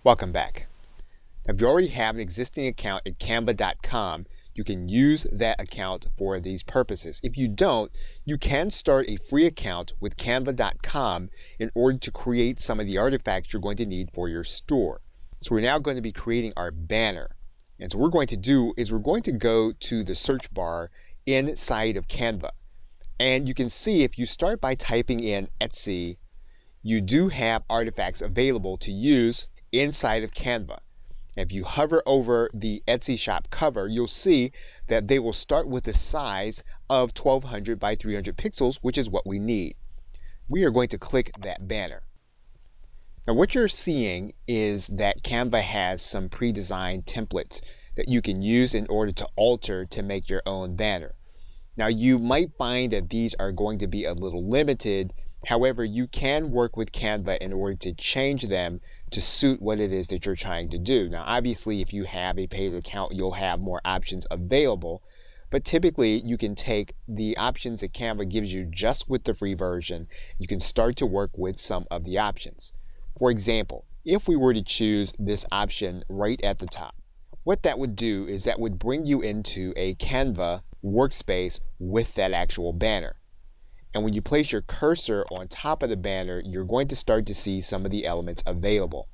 Welcome back. If you already have an existing account at canva.com, you can use that account for these purposes. If you don't, you can start a free account with canva.com in order to create some of the artifacts you're going to need for your store. So we're now going to be creating our banner. And so what we're going to do is we're going to go to the search bar inside of Canva. And you can see if you start by typing in Etsy, you do have artifacts available to use inside of Canva. If you hover over the Etsy shop cover, you'll see that they will start with the size of 1200 by 300 pixels, which is what we need. We are going to click that banner. Now what you're seeing is that Canva has some pre-designed templates that you can use in order to alter to make your own banner. Now you might find that these are going to be a little limited. However, you can work with Canva in order to change them to suit what it is that you're trying to do. Now, obviously, if you have a paid account, you'll have more options available. But typically, you can take the options that Canva gives you just with the free version. You can start to work with some of the options. For example, if we were to choose this option right at the top, what that would do is that would bring you into a Canva workspace with that actual banner. And when you place your cursor on top of the banner, you're going to start to see some of the elements available.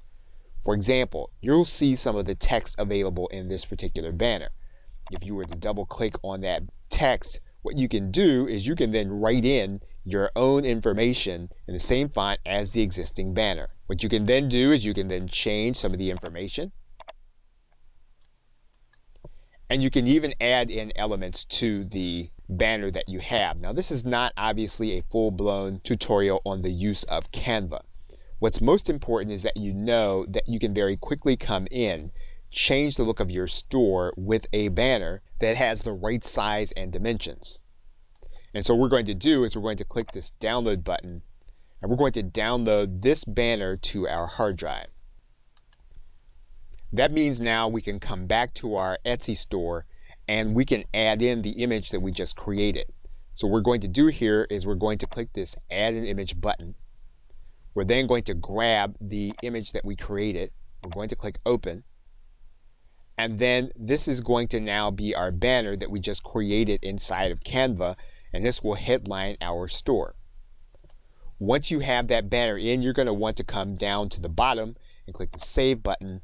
For example, you'll see some of the text available in this particular banner. If you were to double click on that text, what you can do is you can then write in your own information in the same font as the existing banner. What you can then do is you can then change some of the information. And you can even add in elements to the banner that you have. Now this is not obviously a full-blown tutorial on the use of Canva. What's most important is that you know that you can very quickly come in, change the look of your store with a banner that has the right size and dimensions. And so what we're going to do is we're going to click this download button and we're going to download this banner to our hard drive. That means now we can come back to our Etsy store and we can add in the image that we just created. So what we're going to do here is we're going to click this add an image button. We're then going to grab the image that we created. We're going to click open. And then this is going to now be our banner that we just created inside of Canva, and this will headline our store. Once you have that banner in, you're going to want to come down to the bottom and click the save button.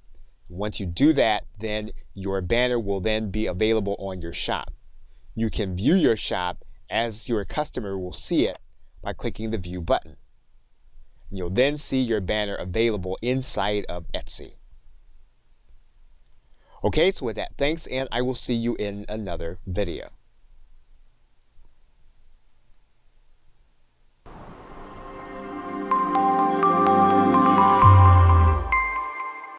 Once you do that, then your banner will then be available on your shop. You can view your shop as your customer will see it by clicking the view button. You'll then see your banner available inside of Etsy. Okay, so with that, thanks, and I will see you in another video.